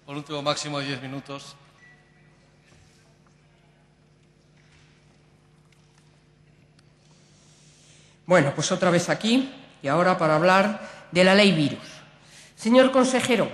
Por último, máximo de 10 minutos. Bueno, pues otra vez aquí, y ahora para hablar de la ley virus. Señor consejero,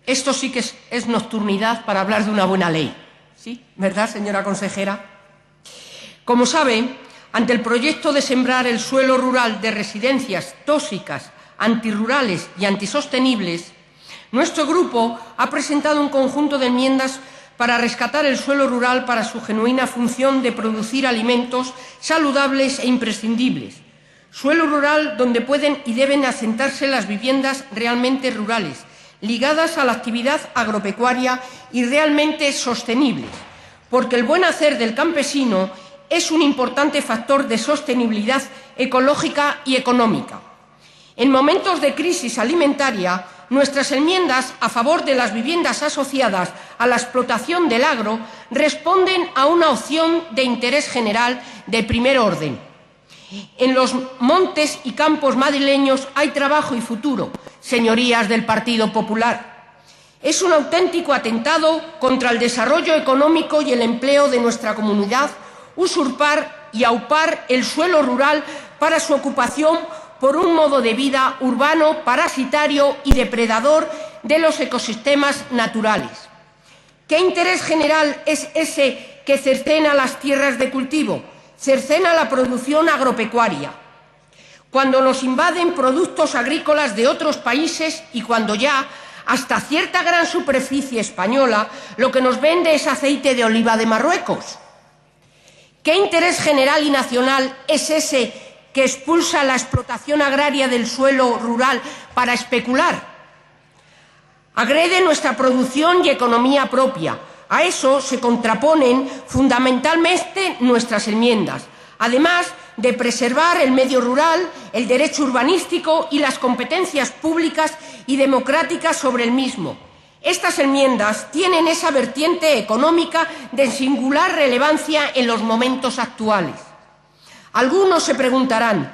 esto sí que es nocturnidad para hablar de una buena ley. ¿Sí? ¿Verdad, señora consejera? Como sabe, ante el proyecto de sembrar el suelo rural de residencias tóxicas, antirrurales y antisostenibles, nuestro grupo ha presentado un conjunto de enmiendas para rescatar el suelo rural para su genuina función de producir alimentos saludables e imprescindibles. Suelo rural donde pueden y deben asentarse las viviendas realmente rurales, ligadas a la actividad agropecuaria y realmente sostenibles, porque el buen hacer del campesino es un importante factor de sostenibilidad ecológica y económica. En momentos de crisis alimentaria, nuestras enmiendas a favor de las viviendas asociadas a la explotación del agro responden a una opción de interés general de primer orden. En los montes y campos madrileños hay trabajo y futuro, señorías del Partido Popular. Es un auténtico atentado contra el desarrollo económico y el empleo de nuestra comunidad usurpar y aupar el suelo rural para su ocupación por un modo de vida urbano, parasitario y depredador de los ecosistemas naturales. ¿Qué interés general es ese que cercena las tierras de cultivo, cercena la producción agropecuaria? Cuando nos invaden productos agrícolas de otros países y cuando ya, hasta cierta gran superficie española, lo que nos vende es aceite de oliva de Marruecos. ¿Qué interés general y nacional es ese que expulsa la explotación agraria del suelo rural para especular? Agrede nuestra producción y economía propia. A eso se contraponen fundamentalmente nuestras enmiendas, además de preservar el medio rural, el derecho urbanístico y las competencias públicas y democráticas sobre el mismo. Estas enmiendas tienen esa vertiente económica de singular relevancia en los momentos actuales. Algunos se preguntarán,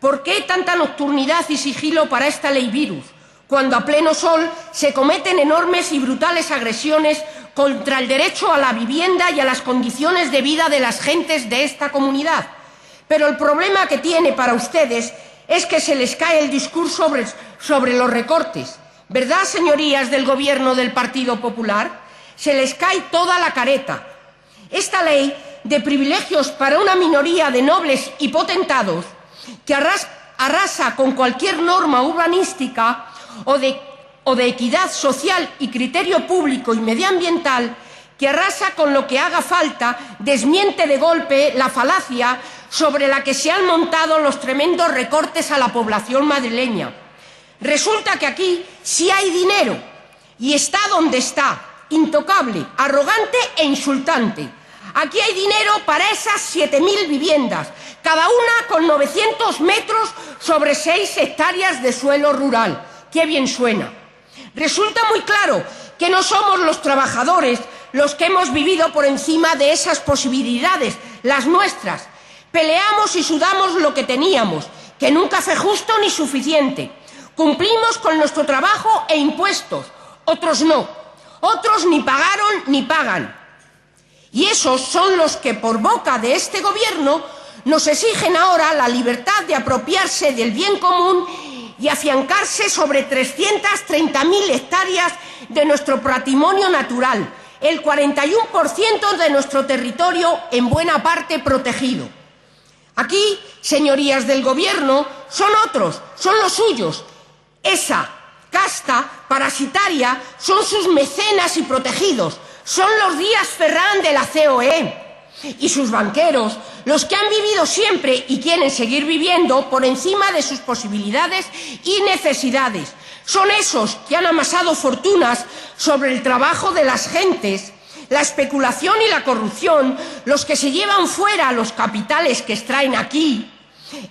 ¿por qué tanta nocturnidad y sigilo para esta ley virus, cuando a pleno sol se cometen enormes y brutales agresiones contra el derecho a la vivienda y a las condiciones de vida de las gentes de esta comunidad? Pero el problema que tiene para ustedes es que se les cae el discurso sobre los recortes. ¿Verdad, señorías del Gobierno del Partido Popular? Se les cae toda la careta. Esta ley de privilegios para una minoría de nobles y potentados que arrasa con cualquier norma urbanística o de equidad social y criterio público y medioambiental, que arrasa con lo que haga falta, desmiente de golpe la falacia sobre la que se han montado los tremendos recortes a la población madrileña. Resulta que aquí sí hay dinero y está donde está, intocable, arrogante e insultante. Aquí hay dinero para esas 7.000 viviendas, cada una con 900 metros sobre 6 hectáreas de suelo rural. ¡Qué bien suena! Resulta muy claro que no somos los trabajadores los que hemos vivido por encima de esas posibilidades, las nuestras. Peleamos y sudamos lo que teníamos, que nunca fue justo ni suficiente. Cumplimos con nuestro trabajo e impuestos, otros no. Otros ni pagaron ni pagan. Y esos son los que, por boca de este Gobierno, nos exigen ahora la libertad de apropiarse del bien común y afiancarse sobre 330.000 hectáreas de nuestro patrimonio natural, el 41% de nuestro territorio en buena parte protegido. Aquí, señorías del Gobierno, son otros, son los suyos. Esa casta parasitaria son sus mecenas y protegidos, son los Díaz Ferrán de la COE y sus banqueros, los que han vivido siempre y quieren seguir viviendo por encima de sus posibilidades y necesidades. Son esos que han amasado fortunas sobre el trabajo de las gentes, la especulación y la corrupción, los que se llevan fuera los capitales que extraen aquí.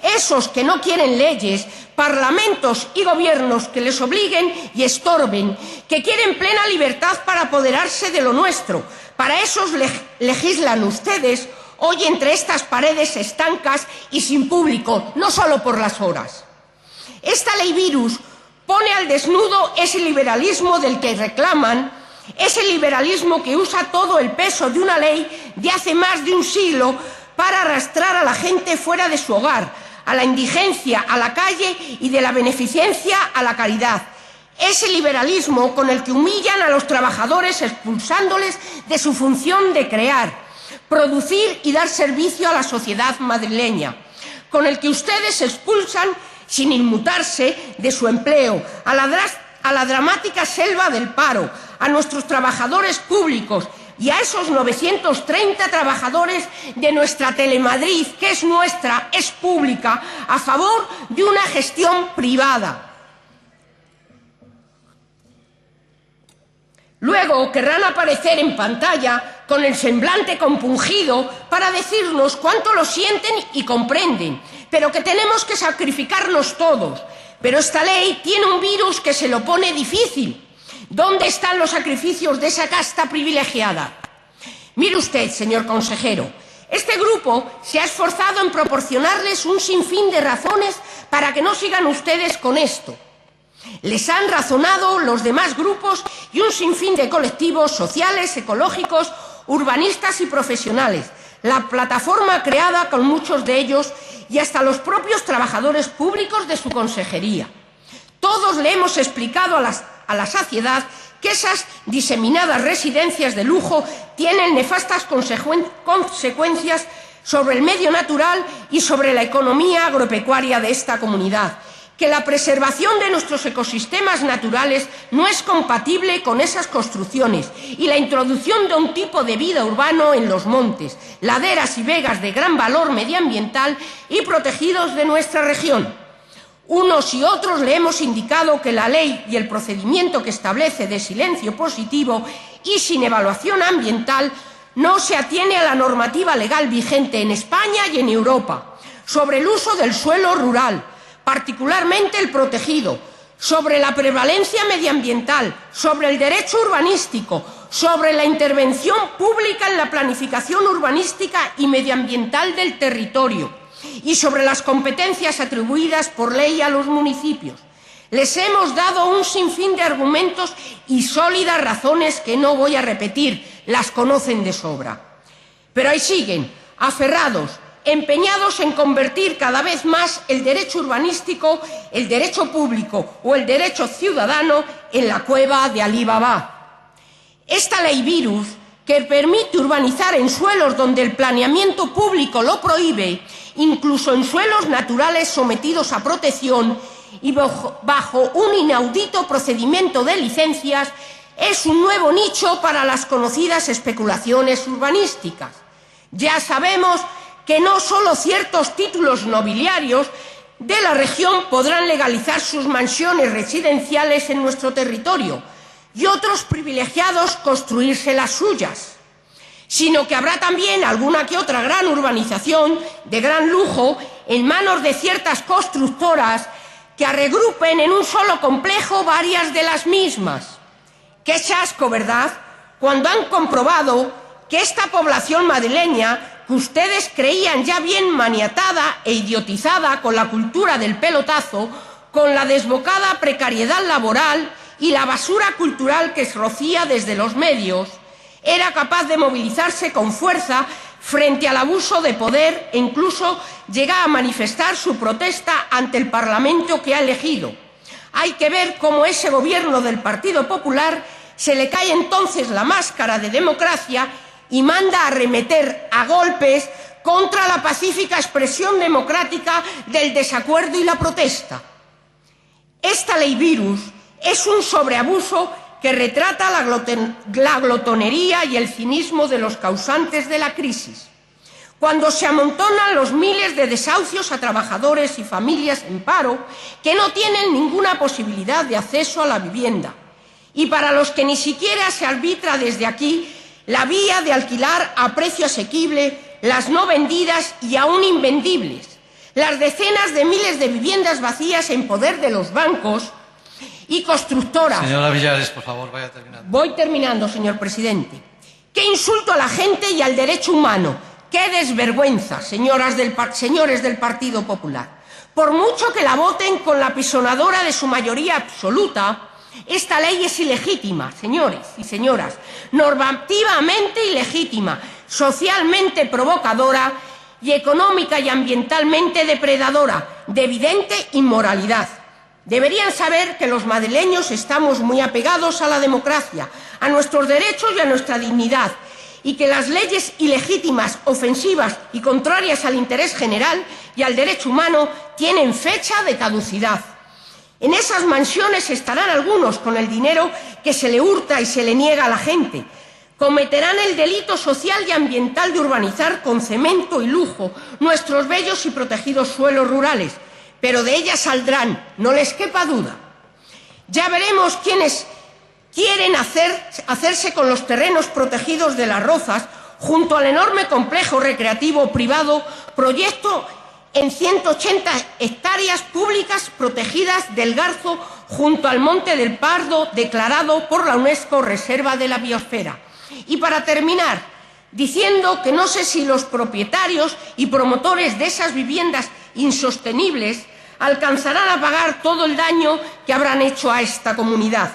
Esos que no quieren leyes, parlamentos y gobiernos que les obliguen y estorben, que quieren plena libertad para apoderarse de lo nuestro. Para esos legislan ustedes hoy entre estas paredes estancas y sin público, no solo por las horas. Esta ley virus pone al desnudo ese liberalismo del que reclaman Es el liberalismo que usa todo el peso de una ley de hace más de un siglo para arrastrar a la gente fuera de su hogar, a la indigencia, a la calle y de la beneficencia a la caridad. Es el liberalismo con el que humillan a los trabajadores expulsándoles de su función de crear, producir y dar servicio a la sociedad madrileña, con el que ustedes expulsan sin inmutarse de su empleo, a la dramática selva del paro, a nuestros trabajadores públicos y a esos 930 trabajadores de nuestra Telemadrid, que es nuestra, es pública, a favor de una gestión privada. Luego querrán aparecer en pantalla con el semblante compungido para decirnos cuánto lo sienten y comprenden, pero que tenemos que sacrificarnos todos. Pero esta ley tiene un virus que se lo pone difícil. ¿Dónde están los sacrificios de esa casta privilegiada? Mire usted, señor consejero, este grupo se ha esforzado en proporcionarles un sinfín de razones para que no sigan ustedes con esto. Les han razonado los demás grupos y un sinfín de colectivos sociales, ecológicos, urbanistas y profesionales, la plataforma creada con muchos de ellos y hasta los propios trabajadores públicos de su consejería. Todos le hemos explicado a la saciedad que esas diseminadas residencias de lujo tienen nefastas consecuencias sobre el medio natural y sobre la economía agropecuaria de esta comunidad, que la preservación de nuestros ecosistemas naturales no es compatible con esas construcciones y la introducción de un tipo de vida urbano en los montes, laderas y vegas de gran valor medioambiental y protegidos de nuestra región. Unos y otros le hemos indicado que la ley y el procedimiento que establece de silencio positivo y sin evaluación ambiental no se atiene a la normativa legal vigente en España y en Europa sobre el uso del suelo rural, particularmente el protegido, sobre la prevalencia medioambiental, sobre el derecho urbanístico, sobre la intervención pública en la planificación urbanística y medioambiental del territorio y sobre las competencias atribuidas por ley a los municipios. Les hemos dado un sinfín de argumentos y sólidas razones que no voy a repetir, las conocen de sobra. Pero ahí siguen, aferrados, empeñados en convertir cada vez más el derecho urbanístico, el derecho público o el derecho ciudadano en la cueva de Alí Baba. Esta ley virus, que permite urbanizar en suelos donde el planeamiento público lo prohíbe, incluso en suelos naturales sometidos a protección y bajo un inaudito procedimiento de licencias, es un nuevo nicho para las conocidas especulaciones urbanísticas. Ya sabemos que no solo ciertos títulos nobiliarios de la región podrán legalizar sus mansiones residenciales en nuestro territorio y otros privilegiados construirse las suyas, sino que habrá también alguna que otra gran urbanización de gran lujo en manos de ciertas constructoras que regrupen en un solo complejo varias de las mismas. ¡Qué chasco!, ¿verdad?, cuando han comprobado que esta población madrileña, que ustedes creían ya bien maniatada e idiotizada con la cultura del pelotazo, con la desbocada precariedad laboral y la basura cultural que rocía desde los medios, era capaz de movilizarse con fuerza frente al abuso de poder e incluso llega a manifestar su protesta ante el Parlamento que ha elegido. Hay que ver cómo ese gobierno del Partido Popular se le cae entonces la máscara de democracia y manda arremeter a golpes contra la pacífica expresión democrática del desacuerdo y la protesta. Esta ley virus es un sobreabuso que retrata la glotonería y el cinismo de los causantes de la crisis. Cuando se amontonan los miles de desahucios a trabajadores y familias en paro que no tienen ninguna posibilidad de acceso a la vivienda, y para los que ni siquiera se arbitra desde aquí la vía de alquilar a precio asequible las no vendidas y aún invendibles, las decenas de miles de viviendas vacías en poder de los bancos y constructoras. Señora Villares, por favor, vaya terminando. Voy terminando, señor presidente. ¡Qué insulto a la gente y al derecho humano! ¡Qué desvergüenza, señores del Partido Popular! Por mucho que la voten con la apisonadora de su mayoría absoluta, Esta ley es ilegítima, señores y señoras, normativamente ilegítima, socialmente provocadora y económica y ambientalmente depredadora, de evidente inmoralidad. Deberían saber que los madrileños estamos muy apegados a la democracia, a nuestros derechos y a nuestra dignidad, y que las leyes ilegítimas, ofensivas y contrarias al interés general y al derecho humano tienen fecha de caducidad. En esas mansiones estarán algunos con el dinero que se le hurta y se le niega a la gente. Cometerán el delito social y ambiental de urbanizar con cemento y lujo nuestros bellos y protegidos suelos rurales, pero de ellas saldrán, no les quepa duda. Ya veremos quiénes quieren hacerse con los terrenos protegidos de Las Rozas junto al enorme complejo recreativo privado, proyecto en 180 hectáreas públicas protegidas del Garzo junto al Monte del Pardo, declarado por la UNESCO Reserva de la Biosfera. Y para terminar, diciendo que no sé si los propietarios y promotores de esas viviendas insostenibles alcanzarán a pagar todo el daño que habrán hecho a esta comunidad,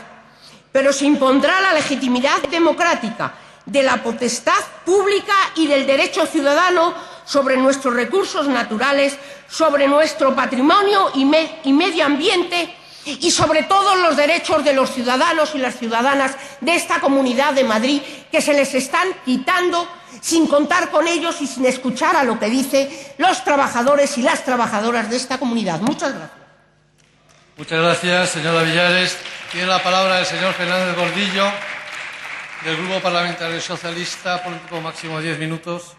pero se impondrá la legitimidad democrática de la potestad pública y del derecho ciudadano sobre nuestros recursos naturales, sobre nuestro patrimonio y medio ambiente y sobre todos los derechos de los ciudadanos y las ciudadanas de esta Comunidad de Madrid, que se les están quitando sin contar con ellos y sin escuchar a lo que dicen los trabajadores y las trabajadoras de esta comunidad. Muchas gracias. Muchas gracias, señora Villares. Tiene la palabra el señor Fernández Gordillo, del Grupo Parlamentario Socialista, político máximo 10 minutos.